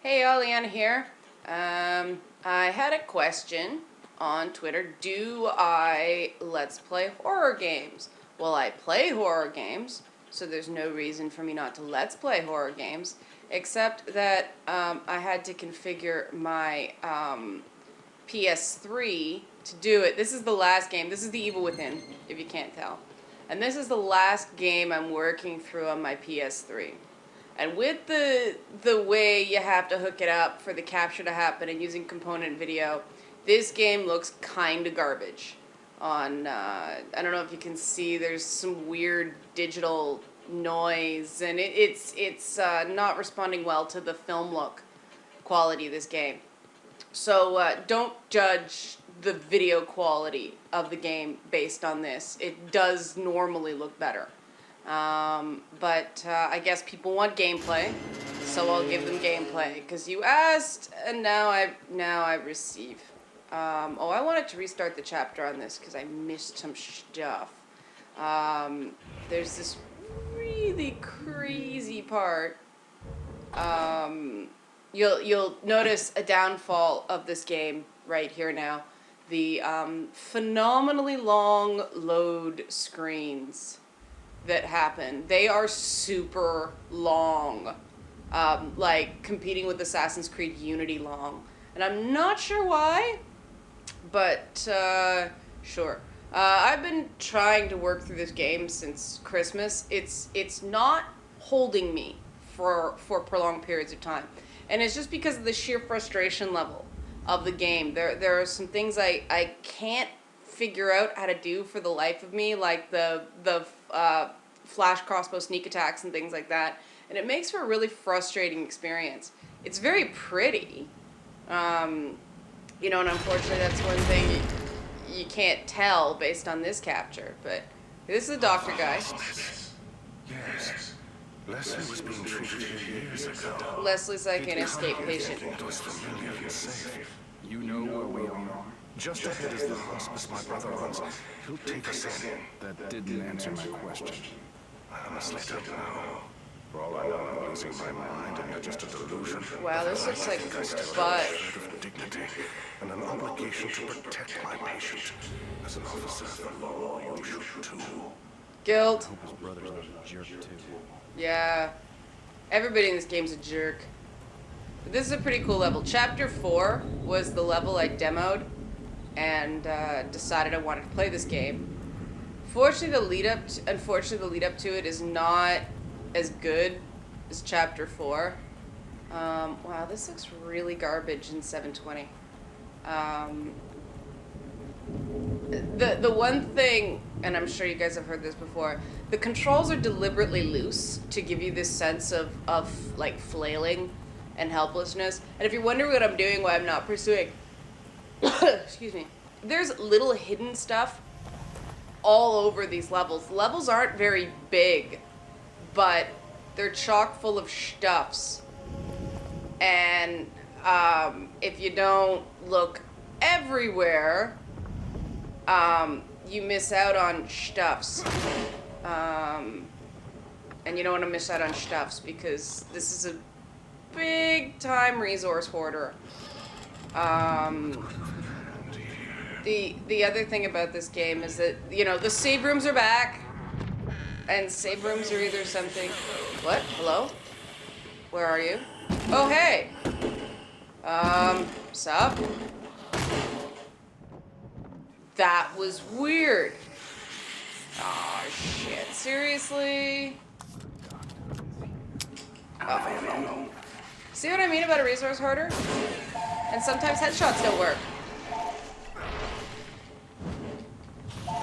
Hey y'all, Liana here. I had a question on Twitter. Do I let's play horror games? Well, I play horror games, so there's no reason for me not to let's play horror games, except that I had to configure my PS3 to do it. This is the last game. This is The Evil Within, if you can't tell. And this is the last game I'm working through on my PS3. And with the way you have to hook it up for the capture to happen and using component video, this game looks kind of garbage. On I don't know if you can see, there's some weird digital noise, and it's not responding well to the film look quality of this game. So don't judge the video quality of the game based on this. It does normally look better. But I guess people want gameplay, so I'll give them gameplay, because you asked, and now I receive. Oh, I wanted to restart the chapter on this, because I missed some stuff. There's this really crazy part. You'll notice a downfall of this game right here now. The phenomenally long load screens that happen. They are super long, like competing with Assassin's Creed Unity long. And I'm not sure why, but sure. I've been trying to work through this game since Christmas. It's not holding me for prolonged periods of time. And it's just because of the sheer frustration level of the game. There are some things I can't figure out how to do for the life of me, like the flash crossbow sneak attacks and things like that, and it makes for a really frustrating experience. It's very pretty, and unfortunately that's one thing you can't tell based on this capture, but this is a doctor guy. Yes. Leslie was being treated here years ago. Leslie's like an escape patient. It was familiar and safe. You know where we are? Just ahead is the hospice my brother runs. He'll take us in. That didn't answer my question. I honestly don't know. For all I know, I'm losing my mind and you're just a delusion. Wow, this looks like I still butt. have a shred of dignity and an obligation to protect my patient. As an officer of the law, you should too. Guilt. Hope his brother's not a jerk too. Yeah. Everybody in this game's a jerk. But this is a pretty cool level. Chapter 4 was the level I demoed and decided I wanted to play this game. Unfortunately, the lead up to it is not as good as Chapter 4. Wow, this looks really garbage in 720. The one thing, and I'm sure you guys have heard this before, the controls are deliberately loose to give you this sense of like flailing and helplessness. And if you're wondering what I'm doing, why I'm not pursuing, excuse me, there's little hidden stuff all over these levels. Levels aren't very big, but they're chock full of stuffs. And if you don't look everywhere, you miss out on stuffs. And you don't want to miss out on stuffs because this is a big time resource hoarder. The other thing about this game is that, the save rooms are back. And save rooms are either something... What? Hello? Where are you? Oh, hey! Sup? That was weird. Oh shit, seriously? Oh. See what I mean about a resource hoarder? And sometimes headshots don't work.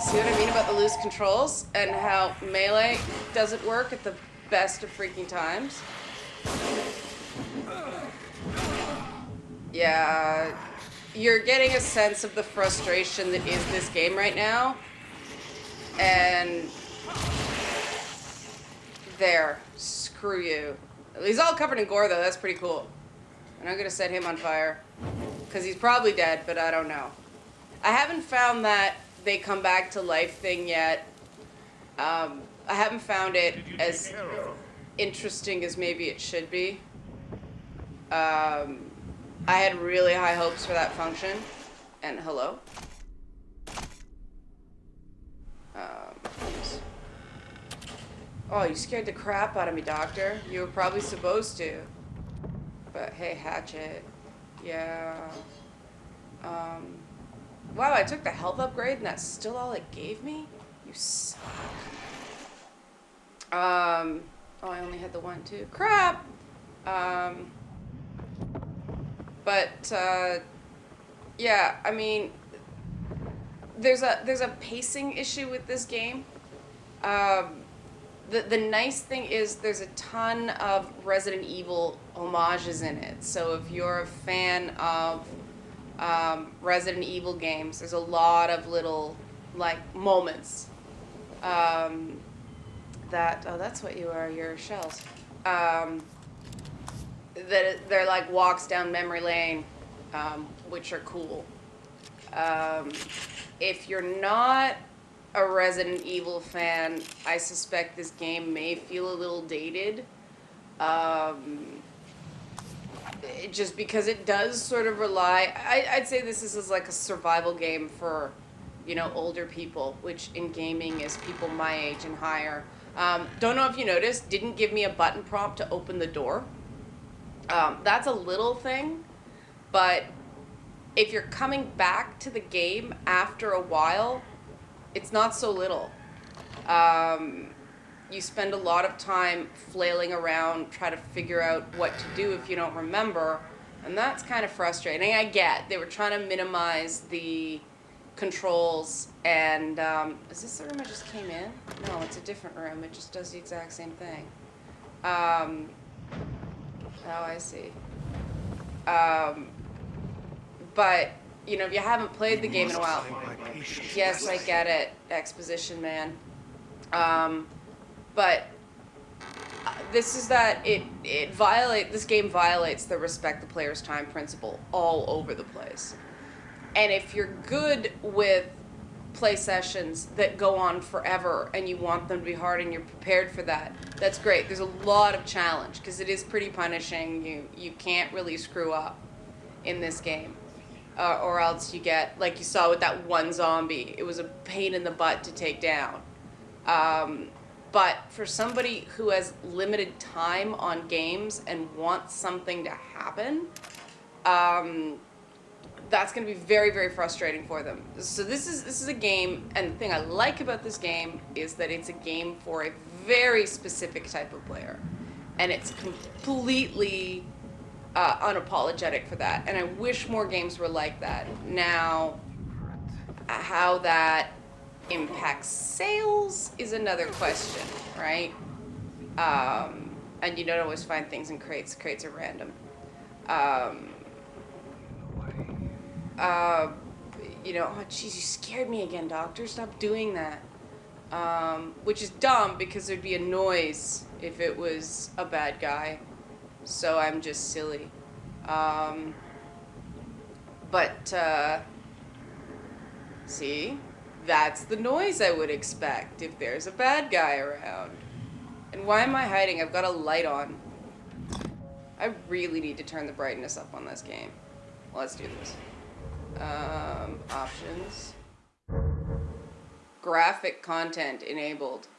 See what I mean about the loose controls and how melee doesn't work at the best of freaking times? Yeah, you're getting a sense of the frustration that is this game right now. And there, screw you. He's all covered in gore though, that's pretty cool. And I'm gonna set him on fire. Because he's probably dead, but I don't know. I haven't found that they come back to life thing yet. I haven't found it as interesting as maybe it should be. I had really high hopes for that function. And hello? Oops. Oh, you scared the crap out of me, Doctor. You were probably supposed to. But hey, Hatchet. Yeah. Wow, I took the health upgrade and that's still all it gave me? You suck. Oh, I only had the one too. Crap! Yeah, I mean, there's a pacing issue with this game. The nice thing is there's a ton of Resident Evil homages in it. So if you're a fan of Resident Evil games, there's a lot of little like moments that that's what you are. You're shells. They're like walks down memory lane, which are cool. If you're not a Resident Evil fan, I suspect this game may feel a little dated. Just because it does sort of rely, I'd say this is like a survival game for, you know, older people, which in gaming is people my age and higher. Don't know if you noticed, didn't give me a button prompt to open the door. That's a little thing, but if you're coming back to the game after a while, it's not so little. You spend a lot of time flailing around, try to figure out what to do if you don't remember, and that's kind of frustrating. I get they were trying to minimize the controls, and is this the room I just came in? No, it's a different room. It just does the exact same thing. Oh, I see. But, you know, if you haven't played the game in a while, yes, I get it, exposition man. But this is that this game violates the respect the player's time principle all over the place. And if you're good with play sessions that go on forever and you want them to be hard and you're prepared for that, that's great. There's a lot of challenge because it is pretty punishing. You can't really screw up in this game. Or else you get, like you saw with that one zombie, it was a pain in the butt to take down. But for somebody who has limited time on games and wants something to happen, that's going to be very, very frustrating for them. So this is a game, and the thing I like about this game is that it's a game for a very specific type of player. And it's completely unapologetic for that. And I wish more games were like that. Now, how that impacts sales is another question, right? And you don't always find things in crates. Crates are random. You know, oh jeez, you scared me again, Doctor. Stop doing that. Which is dumb because there'd be a noise if it was a bad guy. So I'm just silly. See? That's the noise I would expect if there's a bad guy around. And why am I hiding? I've got a light on. I really need to turn the brightness up on this game. Let's do this. Options. Graphic content enabled.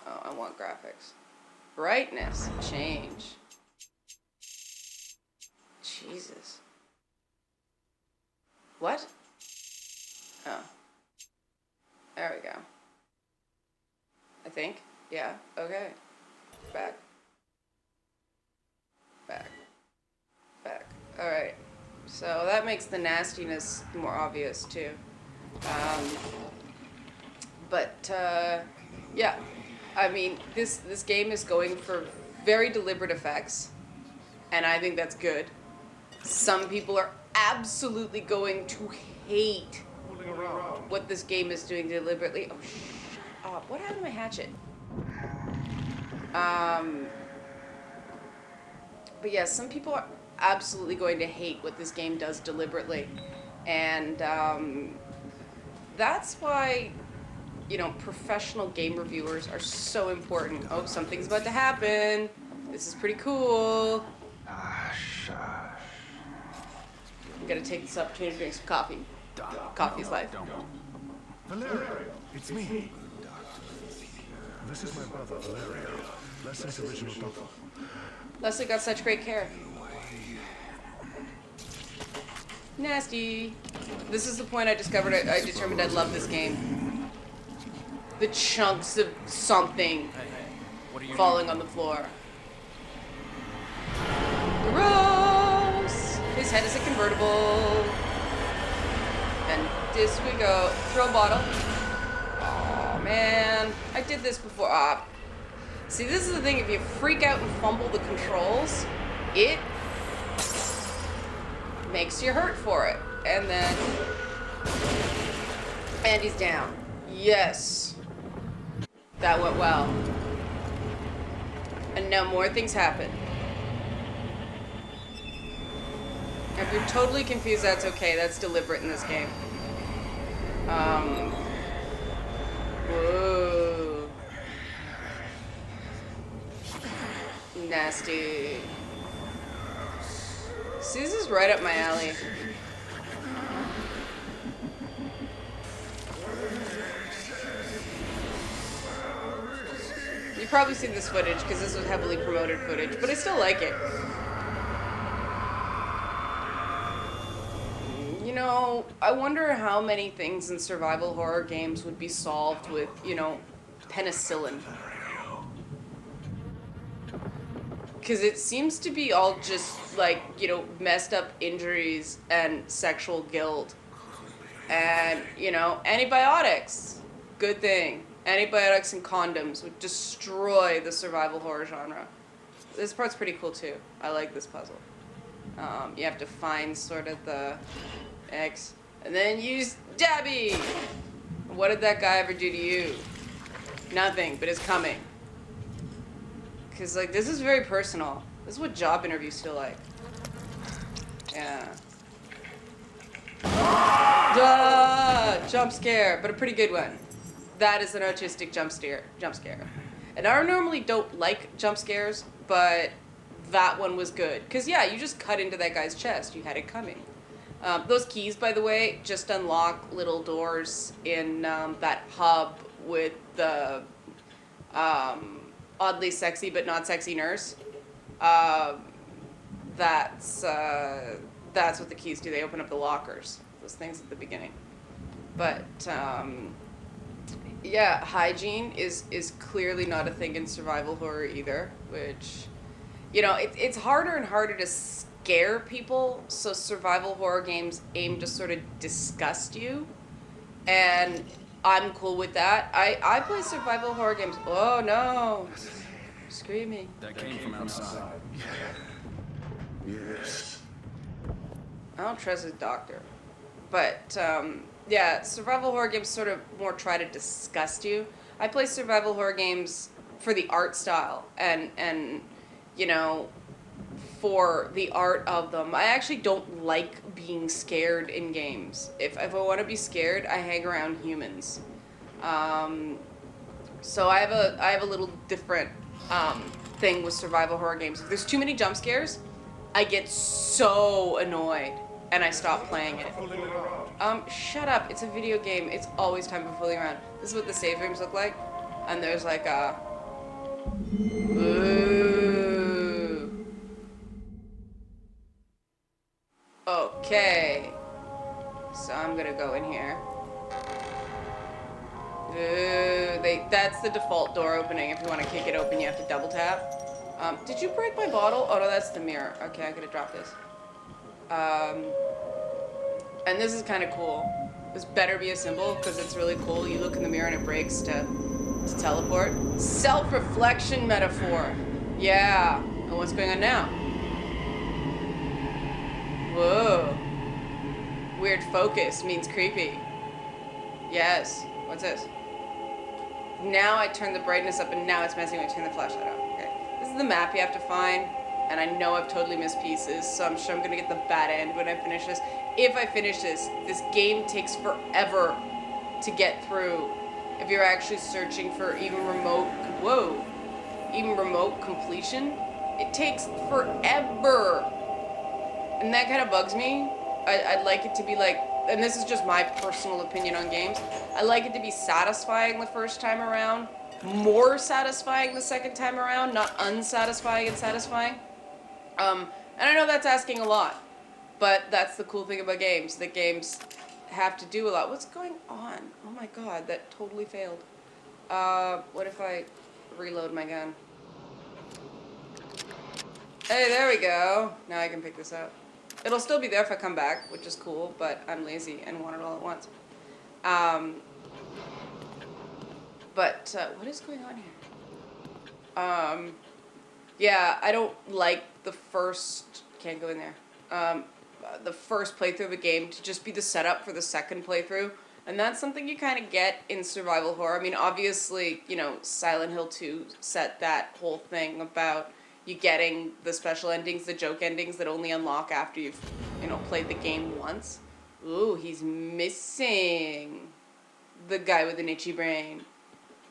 Oh, I want graphics. Brightness. Change. Jesus. What? Oh. There we go. I think. Yeah. Okay. Back. Back. Back. Alright. So that makes the nastiness more obvious too. Yeah. I mean, this game is going for very deliberate effects. And I think that's good. Some people are absolutely going to hate what this game is doing deliberately. Oh, shut up. What happened to my hatchet? But yeah, some people are absolutely going to hate what this game does deliberately. And that's why, you know, professional game reviewers are so important. Oh, something's about to happen. This is pretty cool. I'm gonna take this opportunity to drink some coffee. Coffee's life. Valerio, it's me. This is my brother, Valerio. Leslie's original doctor. Leslie got such great care. Nasty. This is the point I discovered. I determined I'd love this game. The chunks of something falling on the floor. Gross! His head is a convertible. And this we go. Throw bottle. Oh man. I did this before. See, this is the thing. If you freak out and fumble the controls, it makes you hurt for it. And then... And he's down. Yes. That went well. And now more things happen. If you're totally confused, that's okay. That's deliberate in this game. Whoa. Nasty. See, this is right up my alley. You've probably seen this footage because this was heavily promoted footage, but I still like it. You know, I wonder how many things in survival horror games would be solved with, you know, penicillin. Because it seems to be all just, like, you know, messed up injuries and sexual guilt. And, you know, antibiotics. Good thing. Antibiotics and condoms would destroy the survival horror genre. This part's pretty cool, too. I like this puzzle. You have to find sort of the X. And then use Dabby! What did that guy ever do to you? Nothing, but it's coming. Because, like, this is very personal. This is what job interviews feel like. Yeah. Jump scare, but a pretty good one. That is an autistic jump scare. And I normally don't like jump scares, but that one was good. Because, yeah, you just cut into that guy's chest. You had it coming. Those keys, by the way, just unlock little doors in that hub with the... oddly sexy but not sexy nurse. That's what the keys do. They open up the lockers. Those things at the beginning. But yeah, hygiene is clearly not a thing in survival horror either. Which, you know, it's harder and harder to scare people. So survival horror games aim to sort of disgust you, and I'm cool with that. I play survival horror games. Oh no. Screaming. That came from outside. Yes. I don't trust his doctor. But, yeah, survival horror games sort of more try to disgust you. I play survival horror games for the art style and you know, for the art of them. I actually don't like being scared in games. If I want to be scared, I hang around humans. So I have a little different thing with survival horror games. If there's too many jump scares, I get so annoyed and I stop playing it. Shut up. It's a video game. It's always time for fooling around. This is what the save rooms look like. And there's like a... Ooh. Okay. So I'm gonna go in here. Ooh, that's the default door opening. If you want to kick it open, you have to double tap. Did you break my bottle? Oh no, that's the mirror. Okay, I'm gonna drop this. And this is kind of cool. This better be a symbol, because it's really cool. You look in the mirror and it breaks to teleport. Self-reflection metaphor. Yeah. And what's going on now? Whoa. Weird focus means creepy. Yes. What's this? Now I turn the brightness up and now it's messing with me. Turn the flashlight off. Okay. This is the map you have to find. And I know I've totally missed pieces, so I'm sure I'm gonna get the bad end when I finish this. If I finish this game takes forever to get through. If you're actually searching for even remote completion, It takes forever. And that kind of bugs me. I'd like it to be like, and this is just my personal opinion on games, I like it to be satisfying the first time around, more satisfying the second time around, not unsatisfying and satisfying. And I know that's asking a lot, but that's the cool thing about games, that games have to do a lot. What's going on? Oh my god, that totally failed. What if I reload my gun? Hey, there we go. Now I can pick this up. It'll still be there if I come back, which is cool, but I'm lazy and want it all at once. What is going on here? Yeah, I don't like the first... Can't go in there. The first playthrough of a game to just be the setup for the second playthrough. And that's something you kind of get in survival horror. I mean, obviously, you know, Silent Hill 2 set that whole thing about you getting the special endings, the joke endings that only unlock after you've, you know, played the game once. Ooh, he's missing the guy with an itchy brain.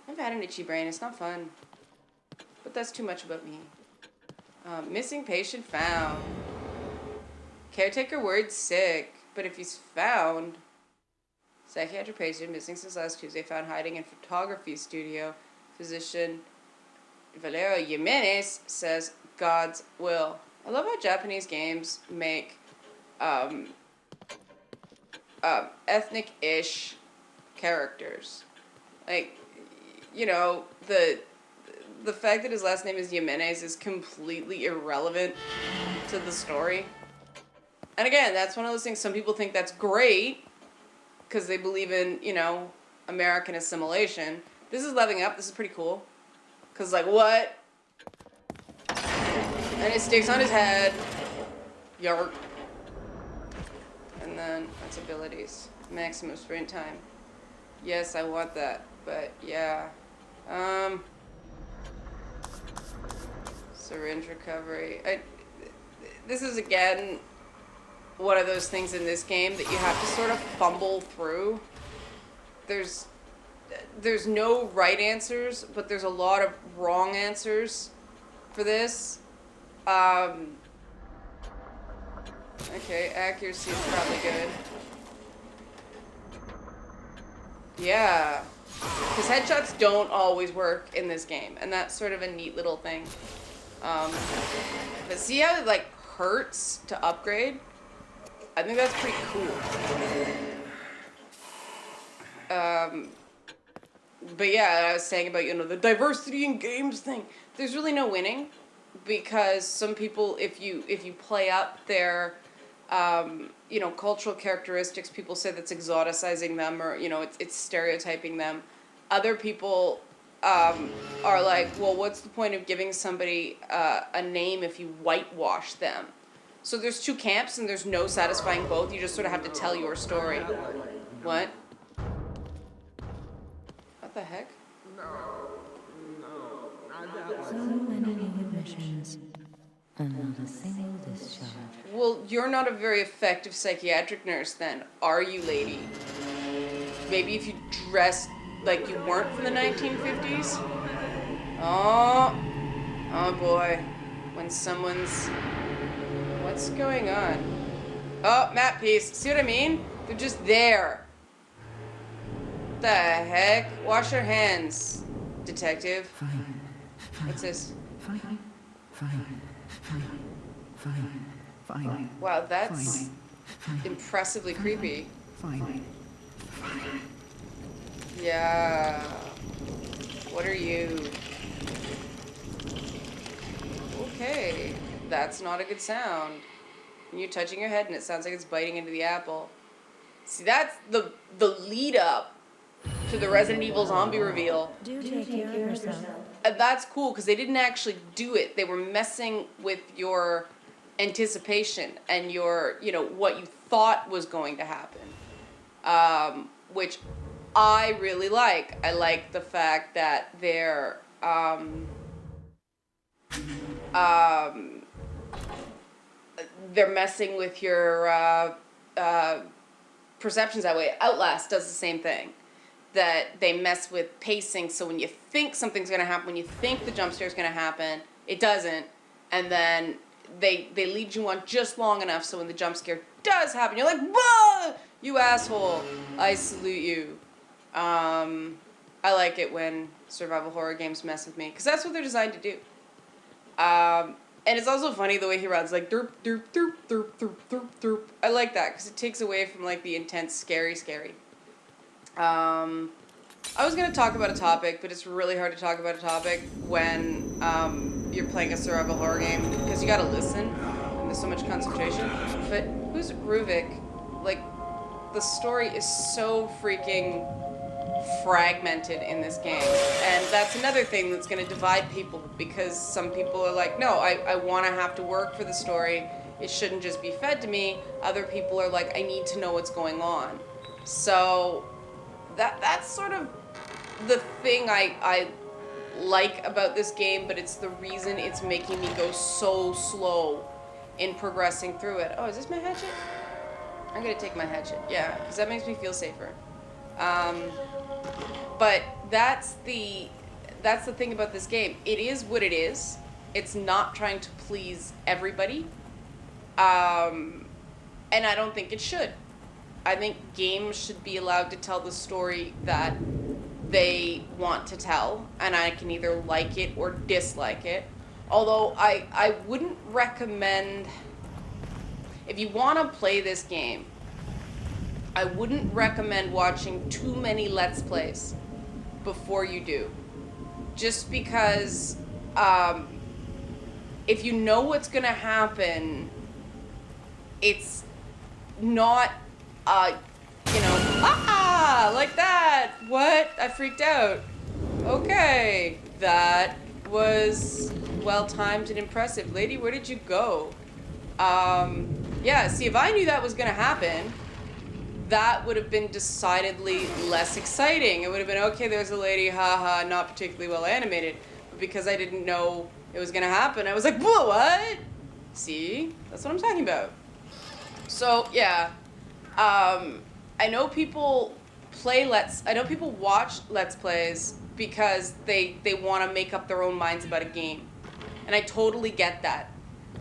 I've had an itchy brain. It's not fun. But that's too much about me. Missing patient found. Caretaker word sick. But if he's found... Psychiatric patient missing since last Tuesday, found hiding in photography studio. Physician Valerio Jimenez says God's will. I love how Japanese games make ethnic-ish characters. Like, you know, the fact that his last name is Jimenez is completely irrelevant to the story. And again, that's one of those things, some people think that's great because they believe in, you know, American assimilation. This is Leveling Up. This is pretty cool. Because, like, what? And it sticks on his head. Yark. And then, that's abilities. Maximum sprint time. Yes, I want that. But, yeah. Syringe recovery. This is, again, one of those things in this game that you have to sort of fumble through. There's no right answers, but there's a lot of wrong answers for this. Okay, accuracy is probably good. Yeah. Because headshots don't always work in this game, and that's sort of a neat little thing. But see how it, like, hurts to upgrade? I think that's pretty cool. But yeah, I was saying about, you know, the diversity in games thing. There's really no winning, because some people, if you play up their, you know, cultural characteristics, people say that's exoticizing them, or, you know, it's stereotyping them. Other people are like, well, what's the point of giving somebody a name if you whitewash them? So there's two camps, and there's no satisfying both. You just sort of have to tell your story. What? What the heck? So many new admissions, and not a single discharge. Well, you're not a very effective psychiatric nurse then, are you, lady? Maybe if you dressed like you weren't from the 1950s? Oh boy. When someone's... What's going on? Oh, map piece. See what I mean? They're just there. What the heck? Wash your hands, detective. Fine. What's this? Fine. Wow, that's impressively creepy. Fine. Yeah. What are you? Okay. That's not a good sound. And you're touching your head and it sounds like it's biting into the apple. See, that's the lead up to the Resident Evil zombie reveal. Do take care of yourself. And that's cool because they didn't actually do it. They were messing with your anticipation and your, you know, what you thought was going to happen. Which I really like. I like the fact that they're messing with your perceptions that way. Outlast does the same thing. That they mess with pacing, so when you think something's going to happen, when you think the jump scare is going to happen, it doesn't. and then they lead you on just long enough so when the jump scare does happen, you're like, whoa, you asshole, I salute you. I like it when survival horror games mess with me, because that's what they're designed to do. And it's also funny the way he runs, like, derp, derp, derp, derp, derp, derp, derp. I like that, because it takes away from, like, the intense, scary. I was going to talk about a topic, but it's really hard to talk about a topic when you're playing a survival horror game, because you gotta listen, and there's so much concentration. But who's Ruvik? Like, the story is so freaking fragmented in this game, and that's another thing that's going to divide people, because some people are like, no, I want to have to work for the story, it shouldn't just be fed to me. Other people are like, I need to know what's going on. So that's sort of the thing I like about this game, but it's the reason it's making me go so slow in progressing through it. Oh, is this my hatchet? I'm gonna take my hatchet, yeah, because that makes me feel safer. But that's the thing about this game. It is what it is. It's not trying to please everybody. And I don't think it should. I think games should be allowed to tell the story that they want to tell, and I can either like it or dislike it. Although I wouldn't recommend, if you want to play this game, I wouldn't recommend watching too many Let's Plays before you do. Just because if you know what's going to happen, it's not, like that. What? I freaked out. Okay, that was well-timed and impressive. Lady, where did you go? Yeah, see, if I knew that was going to happen, that would have been decidedly less exciting. It would have been, okay, there's a lady, haha, not particularly well animated. But because I didn't know it was going to happen, I was like, whoa, what? See? That's what I'm talking about. So, yeah. I know people watch Let's Plays because they want to make up their own minds about a game. And I totally get that.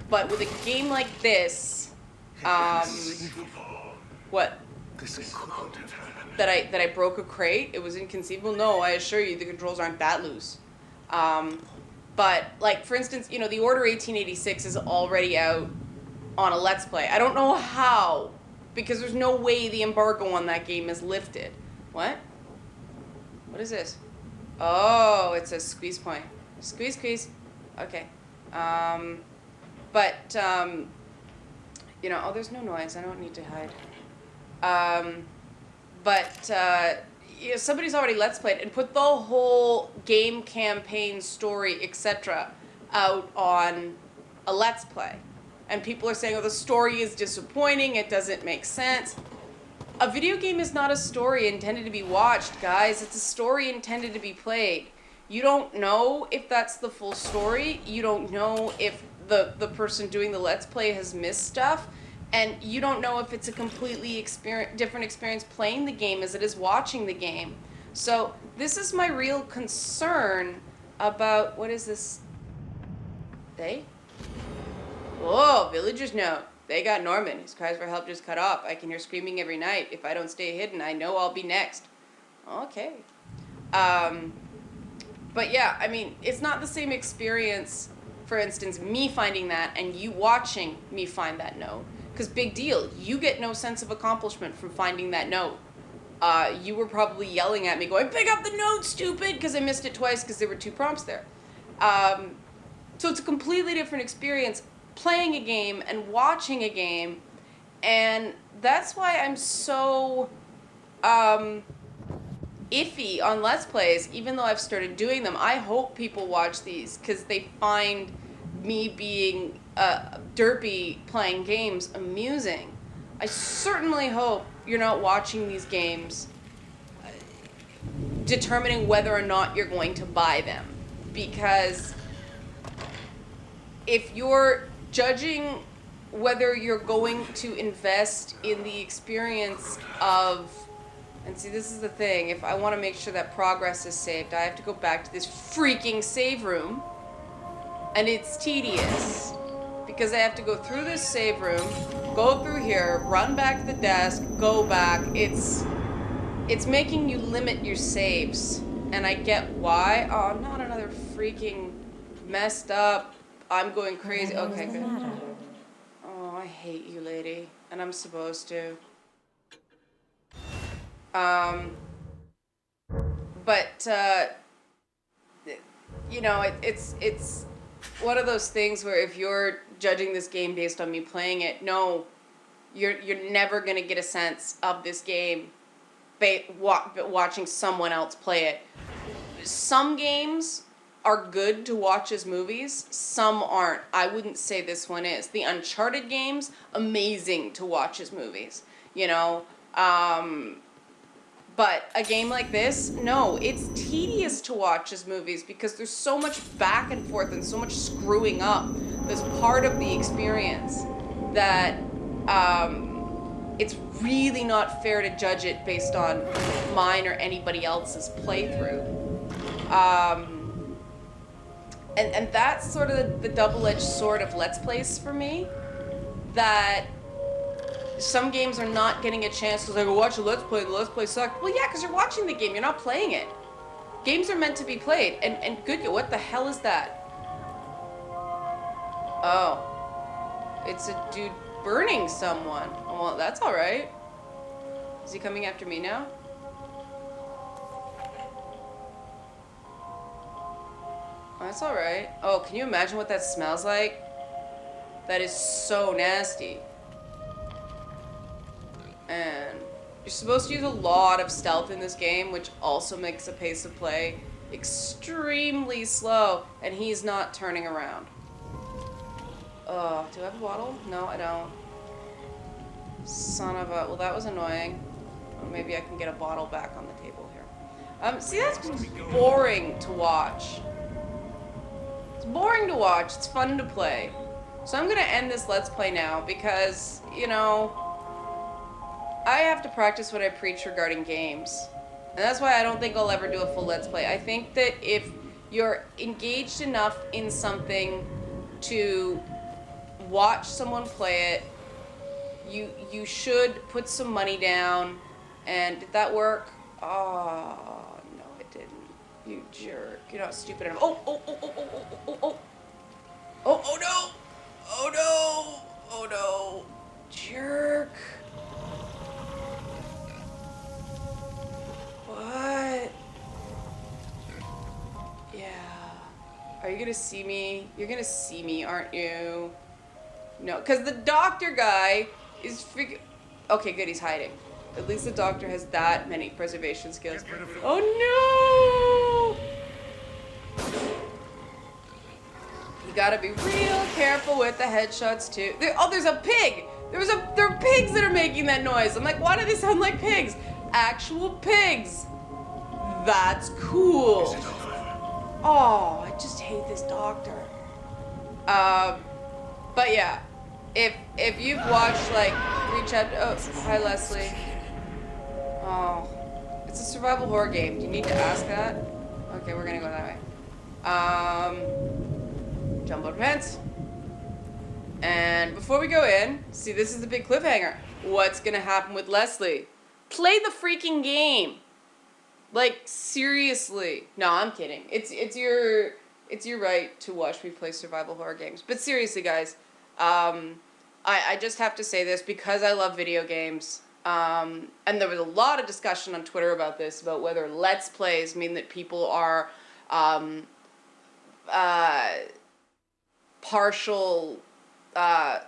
But with a game like this, what? This couldn't have happened. That I broke a crate? It was inconceivable? No, I assure you, the controls aren't that loose. But, like, for instance, the Order 1886 is already out on a Let's Play. I don't know how, because there's no way the embargo on that game is lifted. What? What is this? Oh, it says squeeze point. Squeeze, squeeze. Okay. Oh, there's no noise. I don't need to hide. Somebody's already Let's Played and put the whole game campaign story, etc. out on a Let's Play. And people are saying, oh, the story is disappointing, it doesn't make sense. A video game is not a story intended to be watched, guys. It's a story intended to be played. You don't know if that's the full story. You don't know if the person doing the Let's Play has missed stuff. And you don't know if it's a completely different experience playing the game as it is watching the game. So this is my real concern about, what is this? They? Whoa, villagers know. They got Norman. His cries for help just cut off. I can hear screaming every night. If I don't stay hidden, I know I'll be next. Okay. But yeah, I mean, it's not the same experience, for instance, me finding that and you watching me find that note. Because big deal, you get no sense of accomplishment from finding that note. You were probably yelling at me going, pick up the note, stupid, because I missed it twice because there were 2 prompts there. So it's a completely different experience playing a game and watching a game, and that's why I'm so iffy on Let's Plays, even though I've started doing them. I hope people watch these because they find me being derpy playing games amusing. I certainly hope you're not watching these games determining whether or not you're going to buy them, because if you're judging whether you're going to invest in the experience of, and see, this is the thing, if I want to make sure that progress is saved, I have to go back to this freaking save room. And it's tedious because I have to go through this save room, go through here, run back to the desk, go back. It's making you limit your saves, and I get why. Oh, not another freaking messed up. I'm going crazy. Okay, good. Oh, I hate you, lady, and I'm supposed to. But you know, it's one of those things where if you're judging this game based on me playing it, no, you're never gonna get a sense of this game watching someone else play it. Some games are good to watch as movies, some aren't. I wouldn't say this one is. The Uncharted games, amazing to watch as movies, you know. But a game like this, no, it's tedious to watch as movies because there's so much back and forth and so much screwing up that's part of the experience that it's really not fair to judge it based on mine or anybody else's playthrough. And that's sort of the double-edged sword of Let's Plays for me, that some games are not getting a chance because I go watch a Let's Play, the Let's Play sucked. Well, yeah, because you're watching the game, you're not playing it. Games are meant to be played, and good, what the hell is that? Oh. It's a dude burning someone. Oh, well, that's alright. Is he coming after me now? Oh, that's alright. Oh, can you imagine what that smells like? That is so nasty. And you're supposed to use a lot of stealth in this game, which also makes the pace of play extremely slow, and he's not turning around. Do I have a bottle? No, I don't. Son of a... Well, that was annoying. Or maybe I can get a bottle back on the table here. See, that's boring to watch. It's boring to watch. It's fun to play. So I'm gonna end this Let's Play now because, you know, I have to practice what I preach regarding games. And that's why I don't think I'll ever do a full Let's Play. I think that if you're engaged enough in something to watch someone play it, you should put some money down. And did that work? Oh, no, it didn't. You jerk. You're not stupid enough. Oh, oh, oh, oh, oh, oh, oh, oh. Oh, oh, no. Oh, no. Oh, no. Jerk. What? Yeah. Are you gonna see me? You're gonna see me, aren't you? No, because the doctor guy is freaking... Okay, good, he's hiding. At least the doctor has that many preservation skills. Oh, no! You gotta be real careful with the headshots, too. There's a pig! There are pigs that are making that noise. I'm like, why do they sound like pigs? Actual pigs. That's cool. Oh, I just hate this doctor. But yeah, if you've watched like 3 chapters, oh, hi Leslie. Oh, it's a survival horror game. Do you need to ask that? Okay, we're gonna go that way. Jump over fence. And before we go in, see, this is the big cliffhanger. What's gonna happen with Leslie? Play the freaking game. Like, seriously. No, I'm kidding. It's your right to watch me play survival horror games. But seriously, guys, I just have to say this because I love video games. And there was a lot of discussion on Twitter about this, about whether Let's Plays mean that people are partial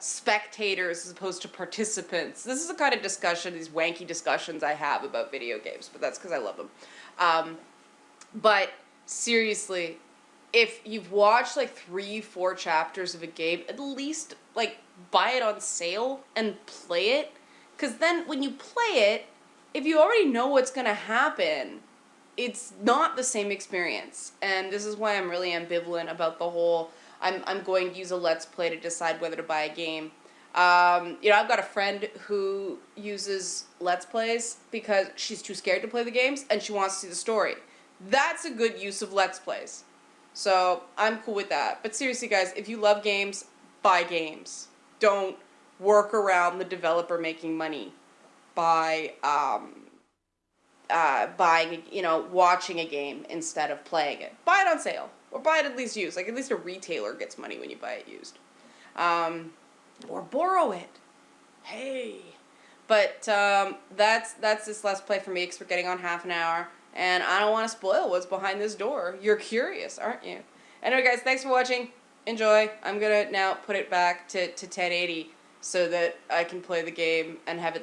spectators as opposed to participants. This is the kind of discussion, these wanky discussions I have about video games, but that's because I love them. But seriously, if you've watched like 3-4 chapters of a game, at least like buy it on sale and play it, because then when you play it, if you already know what's going to happen, it's not the same experience. And this is why I'm really ambivalent about the whole I'm going to use a Let's Play to decide whether to buy a game. You know, I've got a friend who uses Let's Plays because she's too scared to play the games and she wants to see the story. That's a good use of Let's Plays. So I'm cool with that. But seriously, guys, if you love games, buy games. Don't work around the developer making money by buying, watching a game instead of playing it. Buy it on sale, or buy it at least used. Like, at least a retailer gets money when you buy it used, or borrow it. Hey, but that's this Let's Play for me, because we're getting on half an hour, and I don't want to spoil what's behind this door. You're curious, aren't you? Anyway, guys, thanks for watching. Enjoy. I'm gonna now put it back to 1080 so that I can play the game and have it look